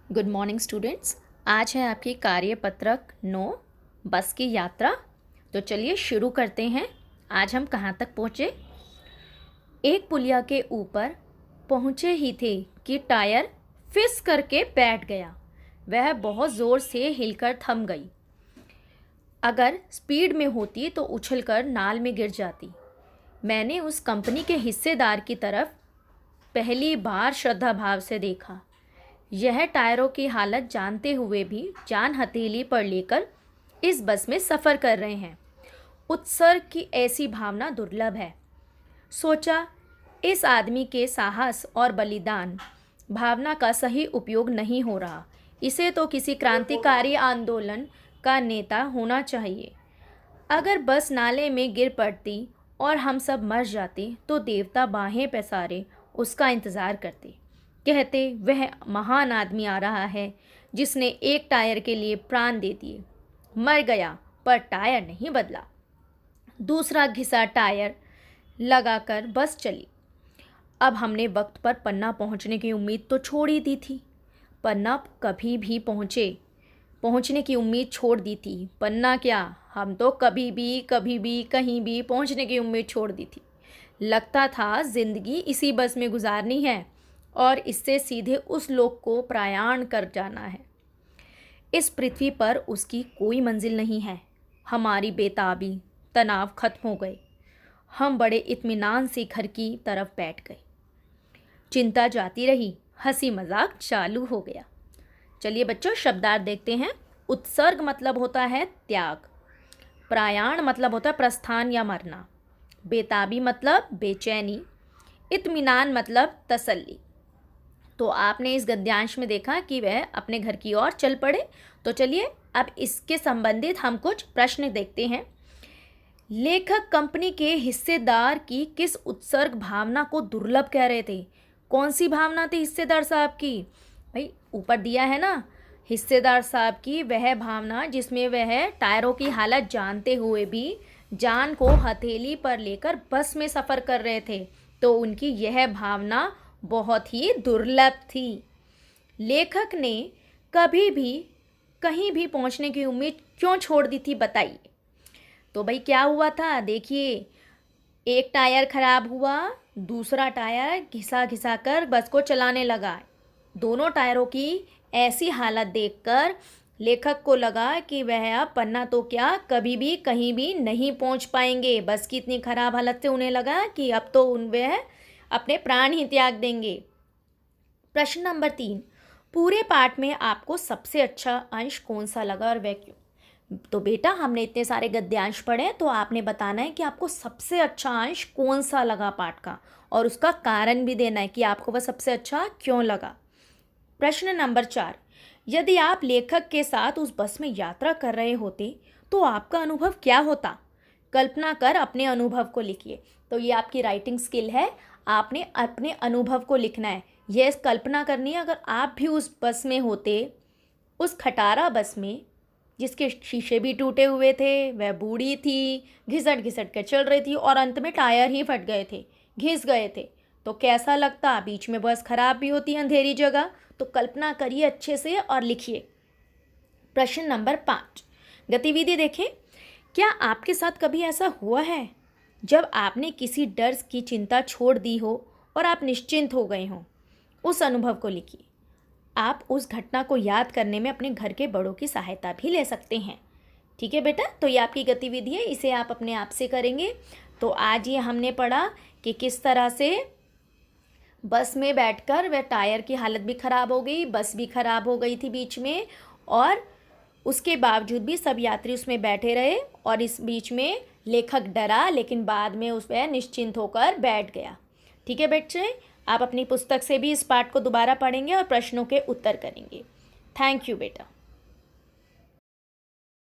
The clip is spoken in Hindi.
Good morning students. आज है आपकी कार्यपत्रक 9 बस की यात्रा। तो चलिए शुरू करते हैं। आज हम कहाँ तक पहुँचे। एक पुलिया के ऊपर पहुँचे ही थे कि टायर फिस करके बैठ गया। वह बहुत ज़ोर से हिलकर थम गई। अगर स्पीड में होती तो उछलकर नाल में गिर जाती। मैंने उस कंपनी के हिस्सेदार की तरफ पहली बार श्रद्धा भाव से देखा। यह टायरों की हालत जानते हुए भी जान हथेली पर लेकर इस बस में सफ़र कर रहे हैं। उत्सर्ग की ऐसी भावना दुर्लभ है। सोचा, इस आदमी के साहस और बलिदान भावना का सही उपयोग नहीं हो रहा। इसे तो किसी क्रांतिकारी आंदोलन का नेता होना चाहिए। अगर बस नाले में गिर पड़ती और हम सब मर जाते तो देवता बाहें पसारे उसका इंतज़ार करते। कहते वह महान आदमी आ रहा है जिसने एक टायर के लिए प्राण दे दिए। मर गया पर टायर नहीं बदला। दूसरा घिसा टायर लगाकर बस चली। अब हमने वक्त पर पन्ना पहुंचने की उम्मीद तो छोड़ ही दी थी। पन्ना कभी भी पहुंचने की उम्मीद छोड़ दी थी। पन्ना क्या, हम तो कभी भी कहीं भी पहुंचने की उम्मीद छोड़ दी थी। लगता था जिंदगी इसी बस में गुजारनी है और इससे सीधे उस लोक को प्रयाण कर जाना है। इस पृथ्वी पर उसकी कोई मंजिल नहीं है। हमारी बेताबी तनाव खत्म हो गए। हम बड़े इत्मीनान से घर की तरफ बैठ गए। चिंता जाती रही, हंसी मजाक चालू हो गया। चलिए बच्चों, शब्दार्थ देखते हैं। उत्सर्ग मतलब होता है त्याग। प्रयाण मतलब होता है प्रस्थान या मरना। बेताबी मतलब बेचैनी। इत्मीनान मतलब तसल्ली। तो आपने इस गद्यांश में देखा कि वह अपने घर की ओर चल पड़े। तो चलिए अब इसके संबंधित हम कुछ प्रश्न देखते हैं। लेखक कंपनी के हिस्सेदार की किस उत्सर्ग भावना को दुर्लभ कह रहे थे? कौन सी भावना थी हिस्सेदार साहब की? भाई ऊपर दिया है ना, हिस्सेदार साहब की वह भावना जिसमें वह टायरों की हालत जानते हुए भी जान को हथेली पर लेकर बस में सफ़र कर रहे थे। तो उनकी यह भावना बहुत ही दुर्लभ थी। लेखक ने कभी भी कहीं भी पहुंचने की उम्मीद क्यों छोड़ दी थी, बताइए। तो भाई क्या हुआ था, देखिए, एक टायर खराब हुआ, दूसरा टायर घिसा घिसा कर बस को चलाने लगा। दोनों टायरों की ऐसी हालत देखकर लेखक को लगा कि वह अब पन्ना तो क्या कभी भी कहीं भी नहीं पहुंच पाएंगे। बस की इतनी खराब हालत से उन्हें लगा कि अब तो वह अपने प्राण ही त्याग देंगे। प्रश्न नंबर 3, पूरे पाठ में आपको सबसे अच्छा अंश कौन सा लगा और वह क्यों? तो बेटा, हमने इतने सारे गद्यांश पढ़े तो आपने बताना है कि आपको सबसे अच्छा अंश कौन सा लगा पाठ का, और उसका कारण भी देना है कि आपको वह सबसे अच्छा क्यों लगा। प्रश्न नंबर 4, यदि आप लेखक के साथ उस बस में यात्रा कर रहे होते तो आपका अनुभव क्या होता? कल्पना कर अपने अनुभव को लिखिए। तो ये आपकी राइटिंग स्किल है। आपने अपने अनुभव को लिखना है। यह कल्पना करनी है, अगर आप भी उस बस में होते, उस खटारा बस में जिसके शीशे भी टूटे हुए थे, वह बूढ़ी थी, घिसट घिसट कर चल रही थी और अंत में टायर ही फट गए थे, घिस गए थे, तो कैसा लगता? बीच में बस खराब भी होती है, अंधेरी जगह। तो कल्पना करिए अच्छे से और लिखिए। प्रश्न नंबर 5, गतिविधि देखें। क्या आपके साथ कभी ऐसा हुआ है जब आपने किसी डर की चिंता छोड़ दी हो और आप निश्चिंत हो गए हों? उस अनुभव को लिखिए। आप उस घटना को याद करने में अपने घर के बड़ों की सहायता भी ले सकते हैं। ठीक है बेटा, तो ये आपकी गतिविधि है, इसे आप अपने आप से करेंगे। तो आज ये हमने पढ़ा कि किस तरह से बस में बैठकर वह टायर की हालत भी ख़राब हो गई, बस भी ख़राब हो गई थी बीच में, और उसके बावजूद भी सब यात्री उसमें बैठे रहे और इस बीच में लेखक डरा, लेकिन बाद में उस पर निश्चिंत होकर बैठ गया। ठीक है बच्चे, आप अपनी पुस्तक से भी इस पाठ को दोबारा पढ़ेंगे और प्रश्नों के उत्तर करेंगे। थैंक यू बेटा।